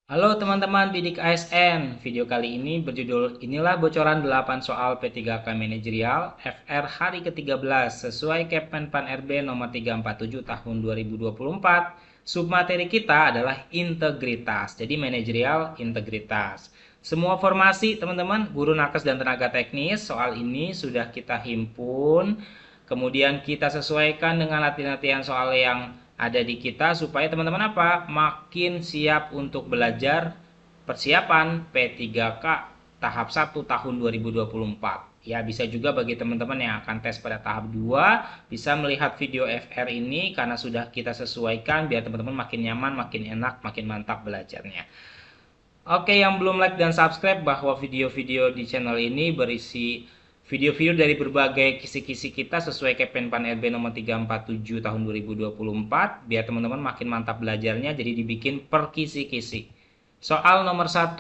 Halo teman-teman bidik ASN, video kali ini berjudul Inilah bocoran 8 soal P3K Manajerial FR hari ke-13 sesuai Kemenpan RB nomor 347 tahun 2024. Submateri kita adalah integritas, jadi manajerial integritas. Semua formasi teman-teman, guru nakes dan tenaga teknis, soal ini sudah kita himpun. Kemudian kita sesuaikan dengan latihan-latihan soal yang ada di kita supaya teman-teman apa? Makin siap untuk belajar persiapan P3K tahap 1 tahun 2024. Ya, bisa juga bagi teman-teman yang akan tes pada tahap 2 bisa melihat video FR ini karena sudah kita sesuaikan biar teman-teman makin nyaman, makin enak, makin mantap belajarnya. Oke, yang belum like dan subscribe bahwa video-video di channel ini berisi video-video dari berbagai kisi-kisi kita sesuai Kemenpan RB nomor 347 tahun 2024 biar teman-teman makin mantap belajarnya, jadi dibikin per kisi-kisi. Soal nomor 1,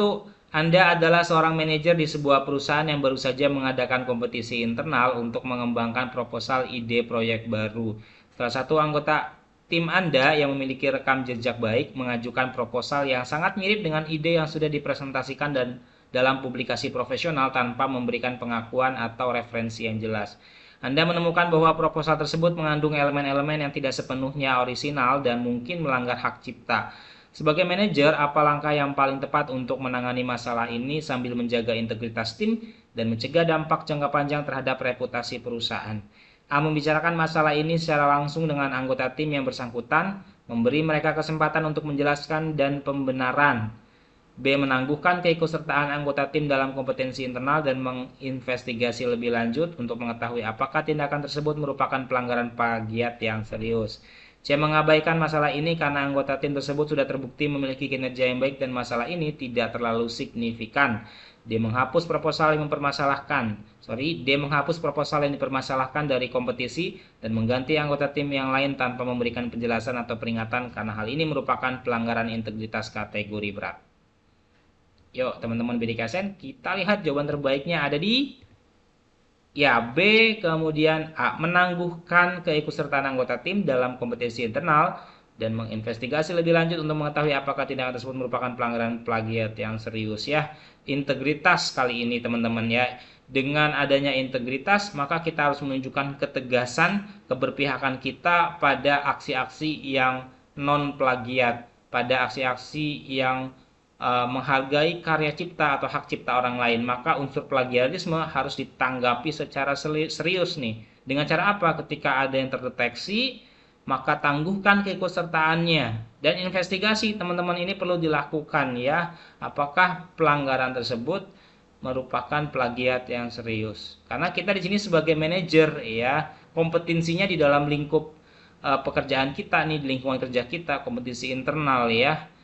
Anda adalah seorang manajer di sebuah perusahaan yang baru saja mengadakan kompetisi internal untuk mengembangkan proposal ide proyek baru. Salah satu anggota tim Anda yang memiliki rekam jejak baik mengajukan proposal yang sangat mirip dengan ide yang sudah dipresentasikan dan dalam publikasi profesional tanpa memberikan pengakuan atau referensi yang jelas. Anda menemukan bahwa proposal tersebut mengandung elemen-elemen yang tidak sepenuhnya orisinal dan mungkin melanggar hak cipta. Sebagai manajer, apa langkah yang paling tepat untuk menangani masalah ini sambil menjaga integritas tim dan mencegah dampak jangka panjang terhadap reputasi perusahaan? A. Membicarakan masalah ini secara langsung dengan anggota tim yang bersangkutan, memberi mereka kesempatan untuk menjelaskan dan pembenaran. B. Menangguhkan keikutsertaan anggota tim dalam kompetensi internal dan menginvestigasi lebih lanjut untuk mengetahui apakah tindakan tersebut merupakan pelanggaran plagiat yang serius. C. Mengabaikan masalah ini karena anggota tim tersebut sudah terbukti memiliki kinerja yang baik dan masalah ini tidak terlalu signifikan. D. Menghapus proposal yang dipermasalahkan dari kompetisi dan mengganti anggota tim yang lain tanpa memberikan penjelasan atau peringatan karena hal ini merupakan pelanggaran integritas kategori berat. Yuk teman-teman BDKSN, kita lihat jawaban terbaiknya ada di ya B, kemudian A. Menangguhkan keikutsertaan anggota tim dalam kompetisi internal dan menginvestigasi lebih lanjut untuk mengetahui apakah tindakan tersebut merupakan pelanggaran plagiat yang serius ya. Integritas kali ini teman-teman ya. Dengan adanya integritas, maka kita harus menunjukkan ketegasan, keberpihakan kita pada aksi-aksi yang non plagiat, pada aksi-aksi yang menghargai karya cipta atau hak cipta orang lain, maka unsur plagiarisme harus ditanggapi secara serius nih. Dengan cara apa? Ketika ada yang terdeteksi, maka tangguhkan keikutsertaannya dan investigasi teman-teman ini perlu dilakukan ya. Apakah pelanggaran tersebut merupakan plagiat yang serius? Karena kita di sini sebagai manajer ya, kompetensinya di dalam lingkup pekerjaan kita nih, di lingkungan kerja kita, kompetisi internal ya.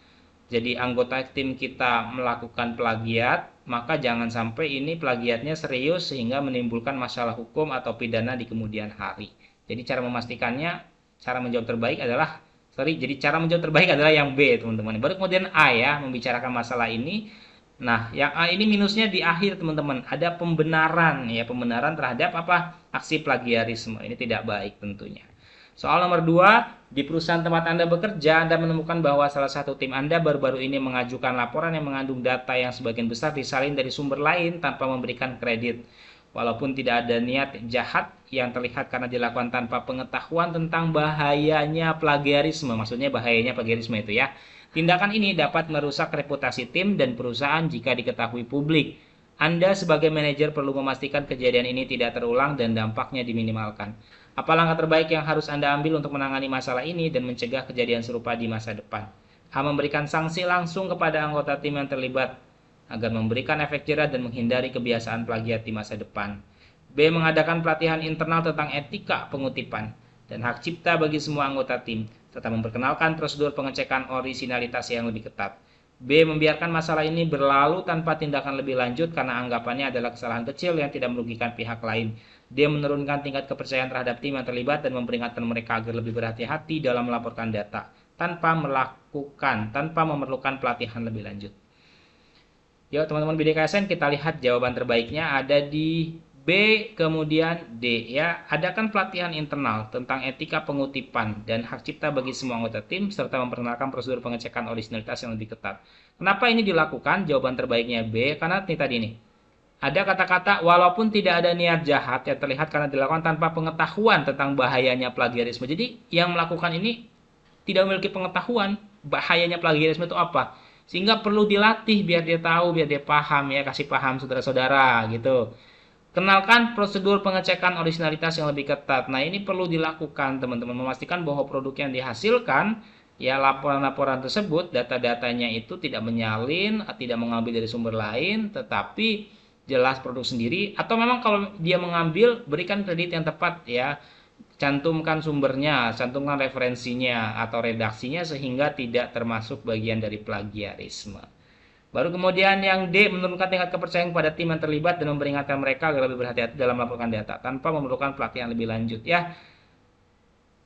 Jadi anggota tim kita melakukan plagiat, maka jangan sampai ini plagiatnya serius sehingga menimbulkan masalah hukum atau pidana di kemudian hari. Jadi cara memastikannya, cara menjawab terbaik adalah jadi cara menjawab terbaik adalah yang B, teman-teman. Baru kemudian A ya, membicarakan masalah ini. Nah, yang A ini minusnya di akhir, teman-teman. Ada pembenaran ya, pembenaran terhadap apa? Aksi plagiarisme. Ini tidak baik tentunya. Soal nomor 2, di perusahaan tempat Anda bekerja, Anda menemukan bahwa salah satu tim Anda baru-baru ini mengajukan laporan yang mengandung data yang sebagian besar disalin dari sumber lain tanpa memberikan kredit. Walaupun tidak ada niat jahat yang terlihat karena dilakukan tanpa pengetahuan tentang bahayanya plagiarisme, maksudnya bahayanya plagiarisme itu ya. Tindakan ini dapat merusak reputasi tim dan perusahaan jika diketahui publik. Anda sebagai manajer perlu memastikan kejadian ini tidak terulang dan dampaknya diminimalkan. Apa langkah terbaik yang harus Anda ambil untuk menangani masalah ini dan mencegah kejadian serupa di masa depan? A. Memberikan sanksi langsung kepada anggota tim yang terlibat agar memberikan efek jerah dan menghindari kebiasaan plagiat di masa depan. B. Mengadakan pelatihan internal tentang etika pengutipan dan hak cipta bagi semua anggota tim, serta memperkenalkan prosedur pengecekan orisinalitas yang lebih ketat. B. Membiarkan masalah ini berlalu tanpa tindakan lebih lanjut karena anggapannya adalah kesalahan kecil yang tidak merugikan pihak lain. D. Menurunkan tingkat kepercayaan terhadap tim yang terlibat dan memperingatkan mereka agar lebih berhati-hati dalam melaporkan data tanpa memerlukan pelatihan lebih lanjut. Yuk teman-teman BDKSN, kita lihat jawaban terbaiknya ada di B, kemudian D ya, adakan pelatihan internal tentang etika pengutipan dan hak cipta bagi semua anggota tim serta memperkenalkan prosedur pengecekan originalitas yang lebih ketat. Kenapa ini dilakukan? Jawaban terbaiknya B, karena ini tadi nih. Ada kata-kata walaupun tidak ada niat jahat yang terlihat karena dilakukan tanpa pengetahuan tentang bahayanya plagiarisme. Jadi yang melakukan ini tidak memiliki pengetahuan bahayanya plagiarisme itu apa. Sehingga perlu dilatih biar dia tahu, biar dia paham ya, kasih paham saudara-saudara gitu. Kenalkan prosedur pengecekan originalitas yang lebih ketat. Nah, ini perlu dilakukan teman-teman, memastikan bahwa produk yang dihasilkan ya laporan-laporan tersebut, data-datanya itu tidak menyalin, tidak mengambil dari sumber lain, tetapi jelas produk sendiri, atau memang kalau dia mengambil berikan kredit yang tepat ya, cantumkan sumbernya, cantumkan referensinya atau redaksinya sehingga tidak termasuk bagian dari plagiarisme. Baru kemudian yang D, menurunkan tingkat kepercayaan kepada tim yang terlibat dan memperingatkan mereka agar lebih berhati-hati dalam melaporkan data tanpa memerlukan pelatihan lebih lanjut ya.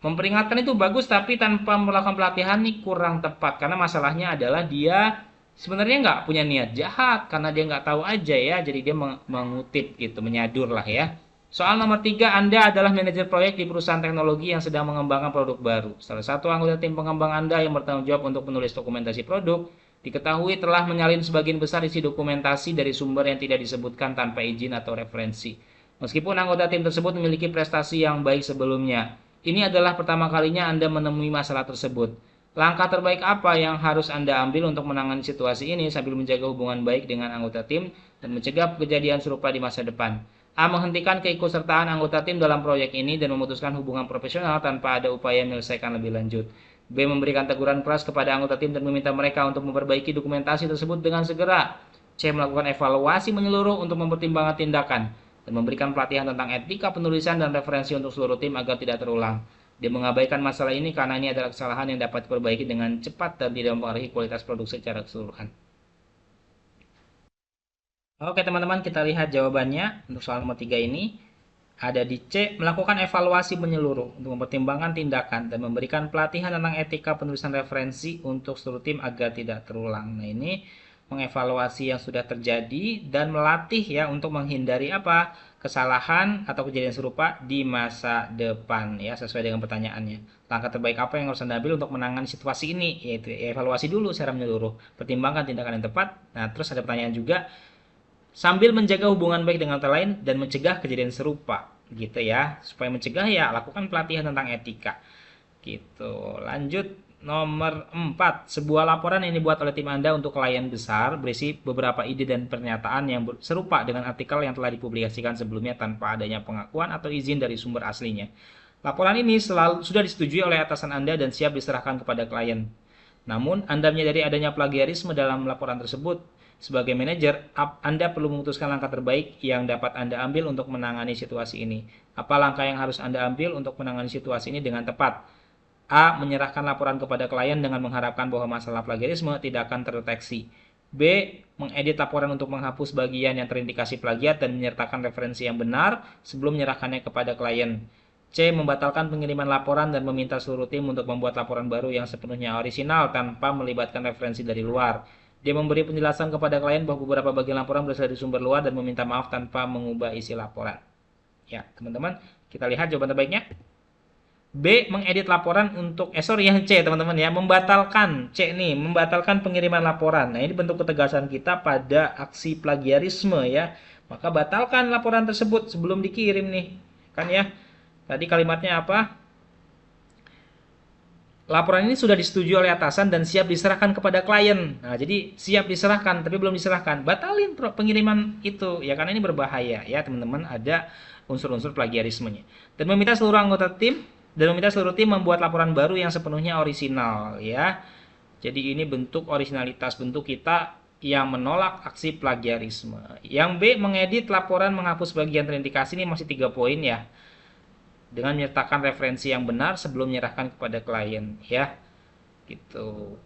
Memperingatkan itu bagus, tapi tanpa melakukan pelatihan ini kurang tepat, karena masalahnya adalah dia sebenarnya nggak punya niat jahat karena dia nggak tahu aja ya, jadi dia mengutip gitu, menyadur lah ya. Soal nomor 3, Anda adalah manajer proyek di perusahaan teknologi yang sedang mengembangkan produk baru. Salah satu anggota tim pengembang Anda yang bertanggung jawab untuk menulis dokumentasi produk diketahui telah menyalin sebagian besar isi dokumentasi dari sumber yang tidak disebutkan tanpa izin atau referensi. Meskipun anggota tim tersebut memiliki prestasi yang baik sebelumnya, ini adalah pertama kalinya Anda menemui masalah tersebut. Langkah terbaik apa yang harus Anda ambil untuk menangani situasi ini sambil menjaga hubungan baik dengan anggota tim dan mencegah kejadian serupa di masa depan? A. Menghentikan keikutsertaan anggota tim dalam proyek ini dan memutuskan hubungan profesional tanpa ada upaya menyelesaikan lebih lanjut. B. Memberikan teguran keras kepada anggota tim dan meminta mereka untuk memperbaiki dokumentasi tersebut dengan segera. C. Melakukan evaluasi menyeluruh untuk mempertimbangkan tindakan dan memberikan pelatihan tentang etika penulisan dan referensi untuk seluruh tim agar tidak terulang. Dia mengabaikan masalah ini karena ini adalah kesalahan yang dapat diperbaiki dengan cepat dan tidak mempengaruhi kualitas produk secara keseluruhan. Oke teman-teman, kita lihat jawabannya untuk soal nomor 3 ini. Ada di C, melakukan evaluasi menyeluruh untuk mempertimbangkan tindakan dan memberikan pelatihan tentang etika penulisan referensi untuk seluruh tim agar tidak terulang. Nah, ini mengevaluasi yang sudah terjadi dan melatih ya untuk menghindari apa? Kesalahan atau kejadian serupa di masa depan ya, sesuai dengan pertanyaannya. Langkah terbaik apa yang harus Anda ambil untuk menangani situasi ini? Yaitu evaluasi dulu secara menyeluruh, pertimbangkan tindakan yang tepat. Nah, terus ada pertanyaan juga, sambil menjaga hubungan baik dengan orang lain dan mencegah kejadian serupa gitu ya. Supaya mencegah ya lakukan pelatihan tentang etika gitu. Lanjut nomor 4, sebuah laporan yang dibuat oleh tim Anda untuk klien besar berisi beberapa ide dan pernyataan yang serupa dengan artikel yang telah dipublikasikan sebelumnya tanpa adanya pengakuan atau izin dari sumber aslinya. Laporan ini sudah disetujui oleh atasan Anda dan siap diserahkan kepada klien. Namun, Anda menyadari adanya plagiarisme dalam laporan tersebut. Sebagai manajer, Anda perlu memutuskan langkah terbaik yang dapat Anda ambil untuk menangani situasi ini. Apa langkah yang harus Anda ambil untuk menangani situasi ini dengan tepat? A. Menyerahkan laporan kepada klien dengan mengharapkan bahwa masalah plagiarisme tidak akan terdeteksi. B. Mengedit laporan untuk menghapus bagian yang terindikasi plagiat dan menyertakan referensi yang benar sebelum menyerahkannya kepada klien. C. Membatalkan pengiriman laporan dan meminta seluruh tim untuk membuat laporan baru yang sepenuhnya orisinal tanpa melibatkan referensi dari luar. D. Memberi penjelasan kepada klien bahwa beberapa bagian laporan berasal dari sumber luar dan meminta maaf tanpa mengubah isi laporan. Ya, teman-teman, kita lihat jawaban terbaiknya. B. Mengedit laporan untuk yang C teman-teman ya, membatalkan membatalkan pengiriman laporan. Nah, ini bentuk ketegasan kita pada aksi plagiarisme ya. Maka batalkan laporan tersebut sebelum dikirim nih. Kan ya. Tadi kalimatnya apa? Laporan ini sudah disetujui oleh atasan dan siap diserahkan kepada klien. Nah, jadi siap diserahkan tapi belum diserahkan. Batalin pengiriman itu ya, karena ini berbahaya ya, teman-teman, ada unsur-unsur plagiarismenya. Dan meminta seluruh anggota tim membuat laporan baru yang sepenuhnya orisinal ya. Jadi ini bentuk orisinalitas, bentuk kita yang menolak aksi plagiarisme. Yang B, mengedit laporan menghapus bagian terindikasi, ini masih 3 poin ya. Dengan menyertakan referensi yang benar sebelum menyerahkan kepada klien ya. Gitu.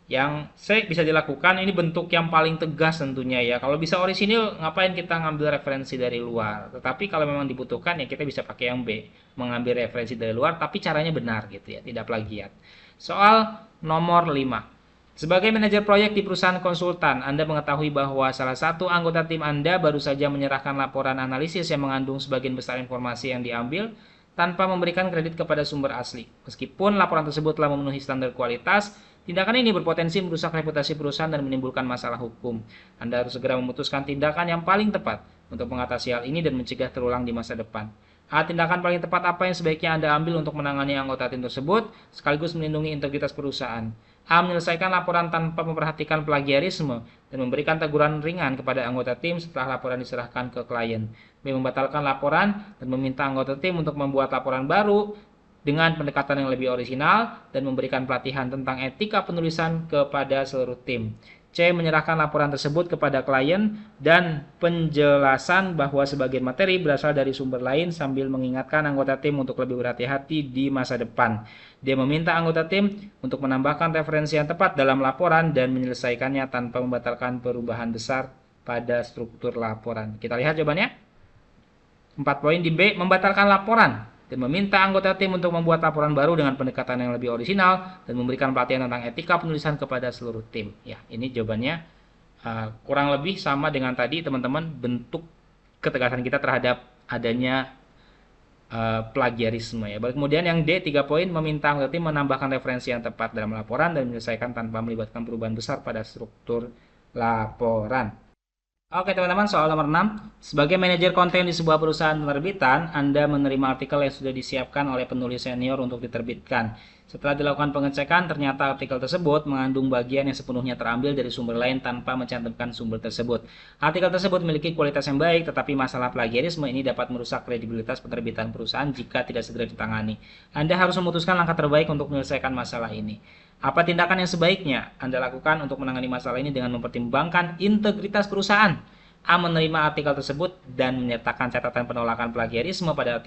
Yang C bisa dilakukan, ini bentuk yang paling tegas tentunya ya. Kalau bisa orisinil, ngapain kita ngambil referensi dari luar? Tetapi kalau memang dibutuhkan ya kita bisa pakai yang B, mengambil referensi dari luar tapi caranya benar gitu ya, tidak plagiat. Soal nomor 5. Sebagai manajer proyek di perusahaan konsultan, Anda mengetahui bahwa salah satu anggota tim Anda baru saja menyerahkan laporan analisis yang mengandung sebagian besar informasi yang diambil tanpa memberikan kredit kepada sumber asli. Meskipun laporan tersebut telah memenuhi standar kualitas, tindakan ini berpotensi merusak reputasi perusahaan dan menimbulkan masalah hukum. Anda harus segera memutuskan tindakan yang paling tepat untuk mengatasi hal ini dan mencegah terulang di masa depan. Tindakan paling tepat apa yang sebaiknya Anda ambil untuk menangani anggota tim tersebut, sekaligus melindungi integritas perusahaan? Menyelesaikan laporan tanpa memperhatikan plagiarisme dan memberikan teguran ringan kepada anggota tim setelah laporan diserahkan ke klien. B. Membatalkan laporan dan meminta anggota tim untuk membuat laporan baru dengan pendekatan yang lebih orisinal dan memberikan pelatihan tentang etika penulisan kepada seluruh tim. C. Menyerahkan laporan tersebut kepada klien dan penjelasan bahwa sebagian materi berasal dari sumber lain sambil mengingatkan anggota tim untuk lebih berhati-hati di masa depan. D. Meminta anggota tim untuk menambahkan referensi yang tepat dalam laporan dan menyelesaikannya tanpa membatalkan perubahan besar pada struktur laporan. Kita lihat jawabannya. 4 poin di B. Membatalkan laporan dan meminta anggota tim untuk membuat laporan baru dengan pendekatan yang lebih orisinal dan memberikan pelatihan tentang etika penulisan kepada seluruh tim. Ya, ini jawabannya kurang lebih sama dengan tadi, teman-teman, bentuk ketegasan kita terhadap adanya plagiarisme. Ya. Kemudian yang D, 3 poin, meminta anggota tim menambahkan referensi yang tepat dalam laporan dan menyelesaikan tanpa melibatkan perubahan besar pada struktur laporan. Oke teman-teman, soal nomor 6. Sebagai manajer konten di sebuah perusahaan penerbitan, Anda menerima artikel yang sudah disiapkan oleh penulis senior untuk diterbitkan. Setelah dilakukan pengecekan, ternyata artikel tersebut mengandung bagian yang sepenuhnya terambil dari sumber lain tanpa mencantumkan sumber tersebut. Artikel tersebut memiliki kualitas yang baik, tetapi masalah plagiarisme ini dapat merusak kredibilitas penerbitan perusahaan jika tidak segera ditangani. Anda harus memutuskan langkah terbaik untuk menyelesaikan masalah ini. Apa tindakan yang sebaiknya Anda lakukan untuk menangani masalah ini dengan mempertimbangkan integritas perusahaan? A. Menerima artikel tersebut dan menyertakan catatan penolakan plagiarisme pada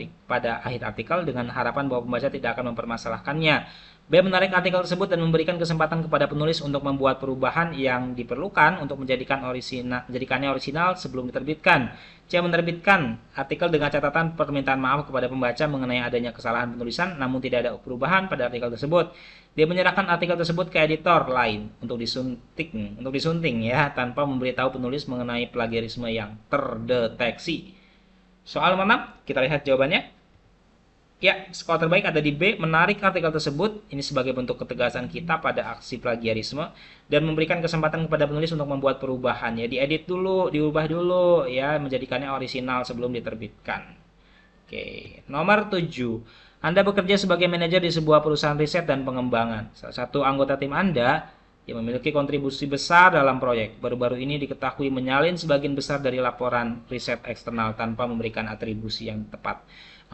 akhir artikel dengan harapan bahwa pembaca tidak akan mempermasalahkannya. B. Menarik artikel tersebut dan memberikan kesempatan kepada penulis untuk membuat perubahan yang diperlukan untuk menjadikannya orisinal sebelum diterbitkan. C. Menerbitkan artikel dengan catatan permintaan maaf kepada pembaca mengenai adanya kesalahan penulisan namun tidak ada perubahan pada artikel tersebut. Dia menyerahkan artikel tersebut ke editor lain untuk disunting ya, tanpa memberitahu penulis mengenai plagiarisme yang terdeteksi. Soal nomor 6, kita lihat jawabannya. Ya, skor terbaik ada di B, menarik artikel tersebut, ini sebagai bentuk ketegasan kita pada aksi plagiarisme, dan memberikan kesempatan kepada penulis untuk membuat perubahan, ya, diedit dulu, diubah dulu, ya, menjadikannya orisinal sebelum diterbitkan. Oke, nomor 7. Anda bekerja sebagai manajer di sebuah perusahaan riset dan pengembangan. Salah satu anggota tim Anda yang memiliki kontribusi besar dalam proyek, baru-baru ini diketahui menyalin sebagian besar dari laporan riset eksternal tanpa memberikan atribusi yang tepat.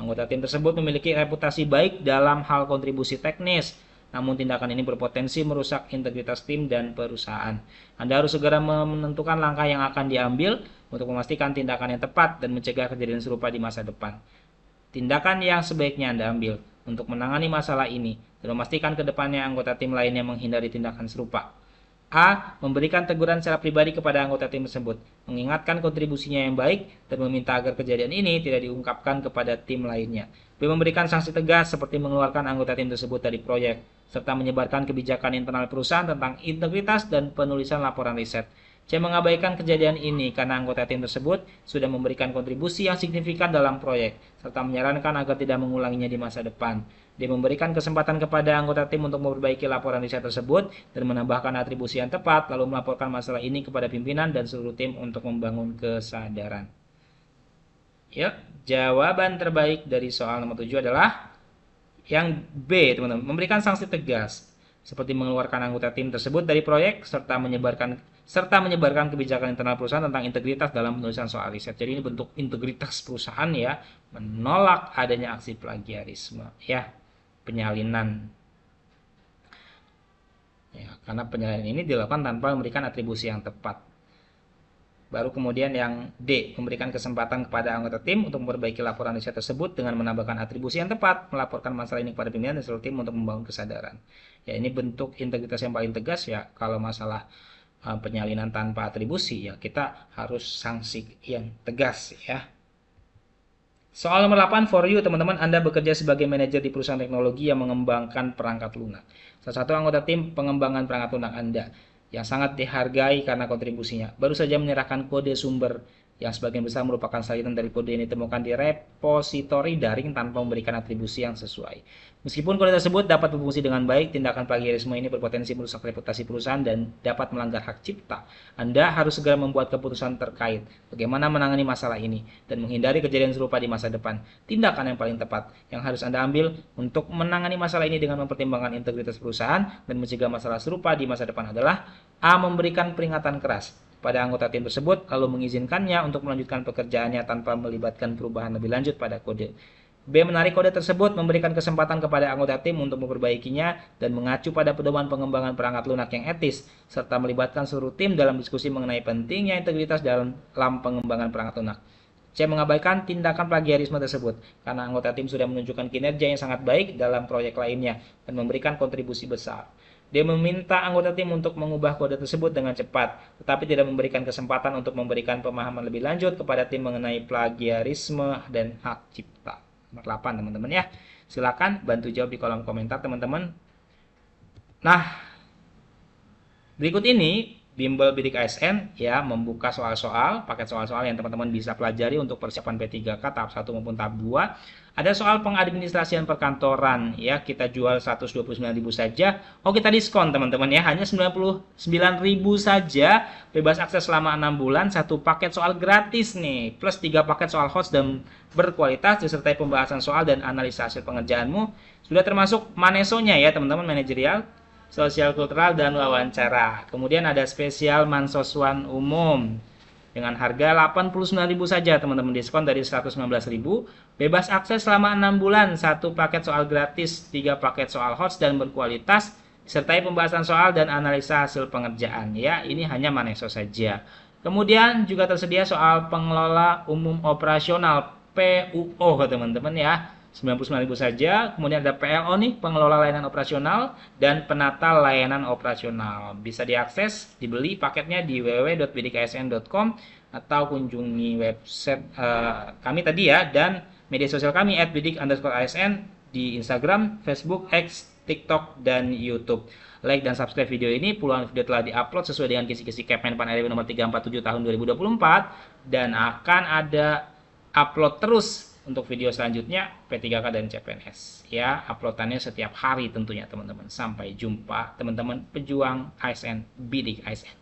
Anggota tim tersebut memiliki reputasi baik dalam hal kontribusi teknis, namun tindakan ini berpotensi merusak integritas tim dan perusahaan. Anda harus segera menentukan langkah yang akan diambil untuk memastikan tindakan yang tepat dan mencegah kejadian serupa di masa depan. Tindakan yang sebaiknya Anda ambil untuk menangani masalah ini dan memastikan ke depannya anggota tim lainnya menghindari tindakan serupa. A. Memberikan teguran secara pribadi kepada anggota tim tersebut, mengingatkan kontribusinya yang baik, dan meminta agar kejadian ini tidak diungkapkan kepada tim lainnya. B. Memberikan sanksi tegas seperti mengeluarkan anggota tim tersebut dari proyek, serta menyebarkan kebijakan internal perusahaan tentang integritas dan penulisan laporan riset. C. Mengabaikan kejadian ini karena anggota tim tersebut sudah memberikan kontribusi yang signifikan dalam proyek, serta menyarankan agar tidak mengulanginya di masa depan. D. Memberikan kesempatan kepada anggota tim untuk memperbaiki laporan riset tersebut dan menambahkan atribusi yang tepat, lalu melaporkan masalah ini kepada pimpinan dan seluruh tim untuk membangun kesadaran. Yuk, jawaban terbaik dari soal nomor 7 adalah yang B, teman-teman. Memberikan sanksi tegas, seperti mengeluarkan anggota tim tersebut dari proyek, serta menyebarkan kebijakan internal perusahaan tentang integritas dalam penulisan soal riset. Jadi ini bentuk integritas perusahaan ya, menolak adanya aksi plagiarisme ya, penyalinan. Ya, karena penyalinan ini dilakukan tanpa memberikan atribusi yang tepat. Baru kemudian yang D, memberikan kesempatan kepada anggota tim untuk memperbaiki laporan riset tersebut dengan menambahkan atribusi yang tepat, melaporkan masalah ini kepada pimpinan dan seluruh tim untuk membangun kesadaran. Ya, ini bentuk integritas yang paling tegas ya. Kalau masalah penyalinan tanpa atribusi ya, kita harus sanksi yang tegas ya. Soal nomor 8 for you teman-teman, Anda bekerja sebagai manajer di perusahaan teknologi yang mengembangkan perangkat lunak. salah satu anggota tim pengembangan perangkat lunak Anda yang sangat dihargai karena kontribusinya, baru saja menyerahkan kode sumber yang sebagian besar merupakan salinan dari kode yang ditemukan di repositori daring tanpa memberikan atribusi yang sesuai. Meskipun kode tersebut dapat berfungsi dengan baik, tindakan plagiarisme ini berpotensi merusak reputasi perusahaan dan dapat melanggar hak cipta. Anda harus segera membuat keputusan terkait bagaimana menangani masalah ini dan menghindari kejadian serupa di masa depan. Tindakan yang paling tepat yang harus Anda ambil untuk menangani masalah ini dengan mempertimbangkan integritas perusahaan dan mencegah masalah serupa di masa depan adalah A. Memberikan peringatan keras pada anggota tim tersebut, lalu mengizinkannya untuk melanjutkan pekerjaannya tanpa melibatkan perubahan lebih lanjut pada kode. B. Menarik kode tersebut, memberikan kesempatan kepada anggota tim untuk memperbaikinya dan mengacu pada pedoman pengembangan perangkat lunak yang etis, serta melibatkan seluruh tim dalam diskusi mengenai pentingnya integritas dalam pengembangan perangkat lunak. C. Mengabaikan tindakan plagiarisme tersebut, karena anggota tim sudah menunjukkan kinerja yang sangat baik dalam proyek lainnya dan memberikan kontribusi besar. Dia meminta anggota tim untuk mengubah kode tersebut dengan cepat, tetapi tidak memberikan kesempatan untuk memberikan pemahaman lebih lanjut kepada tim mengenai plagiarisme dan hak cipta. Nomor 8 teman-teman ya. Silakan bantu jawab di kolom komentar teman-teman. Nah, berikut ini Bimbel Bidik ASN ya membuka soal-soal, paket soal-soal yang teman-teman bisa pelajari untuk persiapan P3K tahap 1 maupun tahap 2. Ada soal pengadministrasian perkantoran ya, kita jual 129.000 saja. Oh, kita diskon teman-teman ya, hanya 99.000 saja, bebas akses selama 6 bulan, satu paket soal gratis nih, plus 3 paket soal host dan berkualitas disertai pembahasan soal dan analisa hasil pengerjaanmu. Sudah termasuk manesonya ya teman-teman, manajerial, sosial kultural dan wawancara. Kemudian ada spesial mansoswan umum dengan harga 89.000 saja teman-teman, diskon dari 119.000, bebas akses selama 6 bulan, satu paket soal gratis, 3 paket soal host dan berkualitas disertai pembahasan soal dan analisa hasil pengerjaan ya. Ini hanya maneso saja. Kemudian juga tersedia soal pengelola umum operasional PUO teman-teman ya, 99.000 saja. Kemudian ada PLO nih, pengelola layanan operasional dan penata layanan operasional. Bisa diakses, dibeli paketnya di www.bidiksn.com atau kunjungi website kami tadi ya, dan media sosial kami @bidik_asn di Instagram, Facebook, X, TikTok, dan YouTube. Like dan subscribe video ini. Puluhan video telah diupload sesuai dengan kisi-kisi Kepmenpan RW nomor 347 tahun 2024 dan akan ada upload terus untuk video selanjutnya P3K dan CPNS ya, uploadannya setiap hari tentunya teman-teman. Sampai jumpa teman-teman pejuang ASN Bidik ASN.